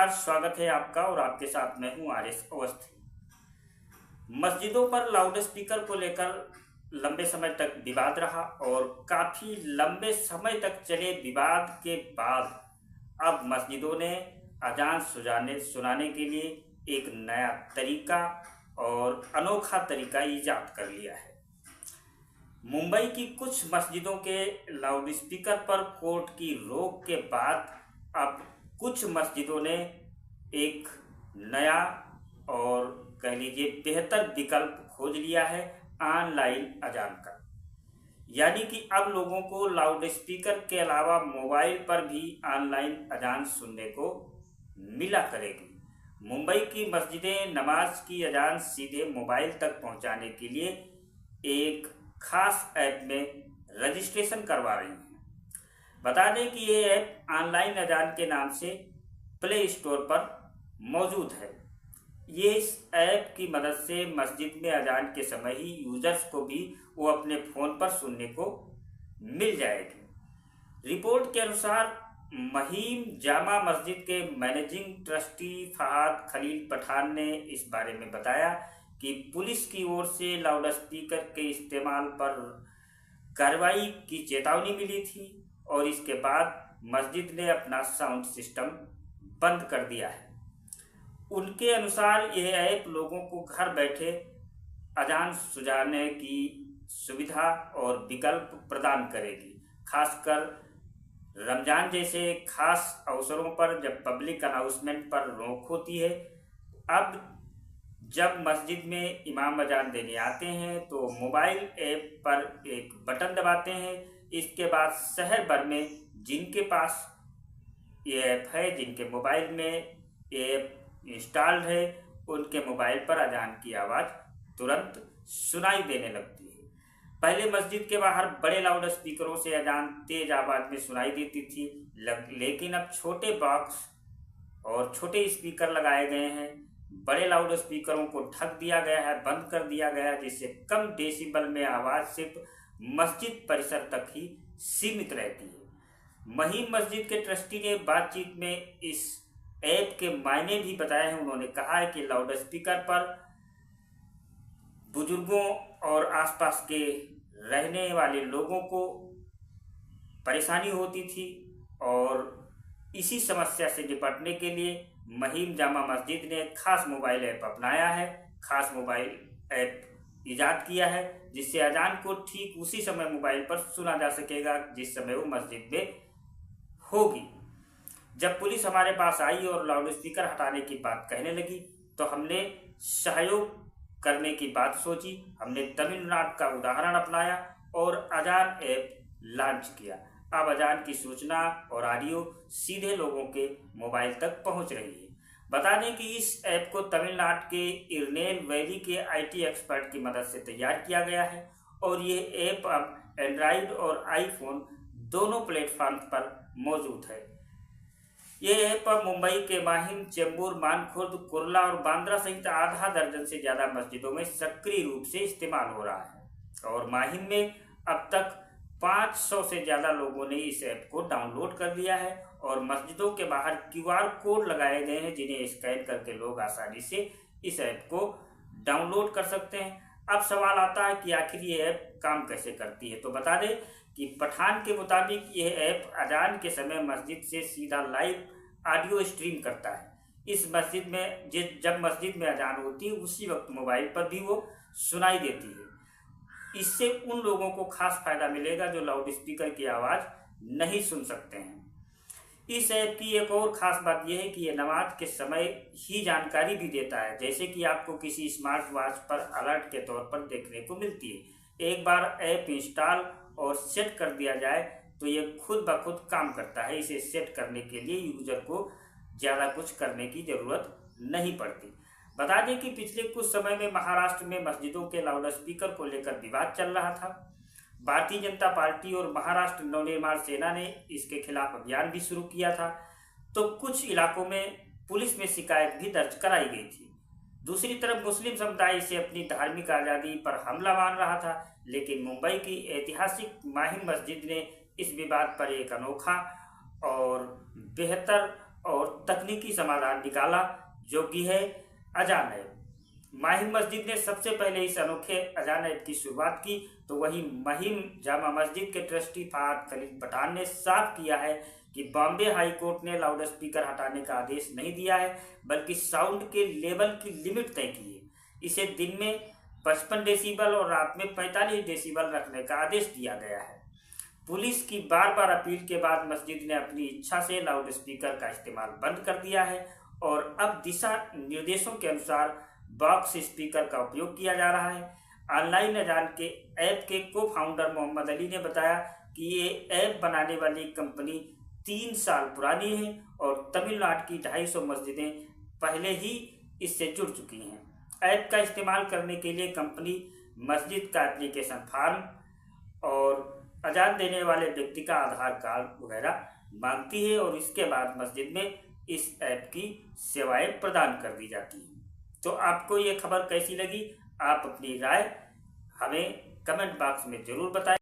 नमस्कार, स्वागत है आपका और आपके साथ मैं हूं आर.एस. अवस्थी। मस्जिदों पर लाउड स्पीकर को लेकर लंबे समय तक विवाद रहा और काफी लंबे समय तक चले विवाद के बाद अब मस्जिदों ने अजान सुनाने के लिए एक नया तरीका और अनोखा तरीका ईजाद कर लिया है। मुंबई की कुछ मस्जिदों के लाउड स्पीकर पर कोर्ट की रोक के बाद अब कुछ मस्जिदों ने एक नया और कह लीजिए बेहतर विकल्प खोज लिया है ऑनलाइन अजान का। यानी कि अब लोगों को लाउड स्पीकर के अलावा मोबाइल पर भी ऑनलाइन अजान सुनने को मिला करेगी। मुंबई की मस्जिदें नमाज की अजान सीधे मोबाइल तक पहुंचाने के लिए एक खास ऐप में रजिस्ट्रेशन करवा रही हैं। बता दें कि ये ऐप ऑनलाइन अजान के नाम से प्ले स्टोर पर मौजूद है। ये इस ऐप की मदद से मस्जिद में अजान के समय ही यूजर्स को भी वो अपने फ़ोन पर सुनने को मिल जाएगी। रिपोर्ट के अनुसार महिम जामा मस्जिद के मैनेजिंग ट्रस्टी फहाद खलील पठान ने इस बारे में बताया कि पुलिस की ओर से लाउड स्पीकर के इस्तेमाल पर कार्रवाई की चेतावनी मिली थी और इसके बाद मस्जिद ने अपना साउंड सिस्टम बंद कर दिया है। उनके अनुसार यह ऐप लोगों को घर बैठे अजान सुनाने की सुविधा और विकल्प प्रदान करेगी, खासकर रमज़ान जैसे खास अवसरों पर जब पब्लिक अनाउंसमेंट पर रोक होती है। अब जब मस्जिद में इमाम अजान देने आते हैं तो मोबाइल ऐप पर एक बटन दबाते हैं। इसके बाद शहर भर में जिनके पास ये ऐप है, जिनके मोबाइल में ये ऐप इंस्टॉल्ड है, उनके मोबाइल पर अजान की आवाज़ तुरंत सुनाई देने लगती है। पहले मस्जिद के बाहर बड़े लाउड स्पीकरों से अजान तेज आवाज़ में सुनाई देती थी, लेकिन अब छोटे बॉक्स और छोटे स्पीकर लगाए गए हैं। बड़े लाउड स्पीकरों को ढक दिया गया है, बंद कर दिया गया है, जिससे कम डेसिबल में आवाज़ सिर्फ मस्जिद परिसर तक ही सीमित रहती है। महिम मस्जिद के ट्रस्टी ने बातचीत में इस ऐप के मायने भी बताए हैं। उन्होंने कहा है कि लाउड स्पीकर पर बुजुर्गों और आसपास के रहने वाले लोगों को परेशानी होती थी और इसी समस्या से निपटने के लिए महिम जामा मस्जिद ने खास मोबाइल ऐप अपनाया है, खास मोबाइल ऐप ईजाद किया है, जिससे अजान को ठीक उसी समय मोबाइल पर सुना जा सकेगा जिस समय वो मस्जिद में होगी। जब पुलिस हमारे पास आई और लाउड स्पीकर हटाने की बात कहने लगी तो हमने सहयोग करने की बात सोची। हमने तमिलनाडु का उदाहरण अपनाया और अजान ऐप लॉन्च किया। अब अजान की सूचना और ऑडियो सीधे लोगों के मोबाइल तक पहुंच रही है। बता दें कि इस ऐप को तमिलनाडु के इरनेल वैली के आईटी एक्सपर्ट की मदद से तैयार किया गया है और ये ऐप अब एंड्रॉइड और आईफोन दोनों प्लेटफॉर्म पर मौजूद है। ये ऐप अब मुंबई के माहिम, चेंबूर, मानखुर्द, कुर्ला और बांद्रा सहित आधा दर्जन से ज़्यादा मस्जिदों में सक्रिय रूप से इस्तेमाल हो रहा है और माहिम में अब तक 500 से ज़्यादा लोगों ने इस ऐप को डाउनलोड कर लिया है और मस्जिदों के बाहर क्यूआर कोड लगाए गए हैं, जिन्हें स्कैन करके लोग आसानी से इस ऐप को डाउनलोड कर सकते हैं। अब सवाल आता है कि आखिर ये ऐप काम कैसे करती है। तो बता दें कि पठान के मुताबिक यह ऐप अजान के समय मस्जिद से सीधा लाइव ऑडियो स्ट्रीम करता है। इस मस्जिद में जब मस्जिद में अजान होती है उसी वक्त मोबाइल पर भी वो सुनाई देती है। इससे उन लोगों को खास फायदा मिलेगा जो लाउड स्पीकर की आवाज़ नहीं सुन सकते हैं। इस ऐप की एक और ख़ास बात यह है कि यह नमाज के समय ही जानकारी भी देता है, जैसे कि आपको किसी स्मार्ट वॉच पर अलर्ट के तौर पर देखने को मिलती है। एक बार ऐप इंस्टॉल और सेट कर दिया जाए तो ये खुद ब खुद काम करता है। इसे सेट करने के लिए यूज़र को ज़्यादा कुछ करने की ज़रूरत नहीं पड़ती। बता दें कि पिछले कुछ समय में महाराष्ट्र में मस्जिदों के लाउड स्पीकर को लेकर विवाद चल रहा था। भारतीय जनता पार्टी और महाराष्ट्र नवनिर्माण सेना ने इसके खिलाफ अभियान भी शुरू किया था, तो कुछ इलाकों में पुलिस में शिकायत भी दर्ज कराई गई थी। दूसरी तरफ मुस्लिम समुदाय इसे अपनी धार्मिक आज़ादी पर हमला मान रहा था, लेकिन मुंबई की ऐतिहासिक माहिम मस्जिद ने इस विवाद पर एक अनोखा और बेहतर और तकनीकी समाधान निकाला, जो कि है अजान ऐप। माहिम मस्जिद ने सबसे पहले इस अनोखे अजान ऐप की शुरुआत की, तो वही महिम जामा मस्जिद के ट्रस्टी फहाद खलील पठान ने साफ किया है कि बॉम्बे हाई कोर्ट ने लाउड स्पीकर हटाने का आदेश नहीं दिया है, बल्कि साउंड के लेवल की लिमिट तय की है। इसे दिन में 55 डेसिबल और रात में 45 डेसिबल रखने का आदेश दिया गया है। पुलिस की बार बार अपील के बाद मस्जिद ने अपनी इच्छा से लाउड स्पीकर का इस्तेमाल बंद कर दिया है और अब दिशा निर्देशों के अनुसार बॉक्स स्पीकर का उपयोग किया जा रहा है। ऑनलाइन अजान के ऐप के को फाउंडर मोहम्मद अली ने बताया कि ये ऐप बनाने वाली कंपनी 3 साल पुरानी है और तमिलनाडु की 250 मस्जिदें पहले ही इससे जुड़ चुकी हैं। ऐप का इस्तेमाल करने के लिए कंपनी मस्जिद का एप्लीकेशन फॉर्म और अजान देने वाले व्यक्ति का आधार कार्ड वगैरह मांगती है और इसके बाद मस्जिद में इस ऐप की सेवाएं प्रदान कर दी जाती हैं। तो आपको ये खबर कैसी लगी? आप अपनी राय हमें कमेंट बॉक्स में ज़रूर बताएं।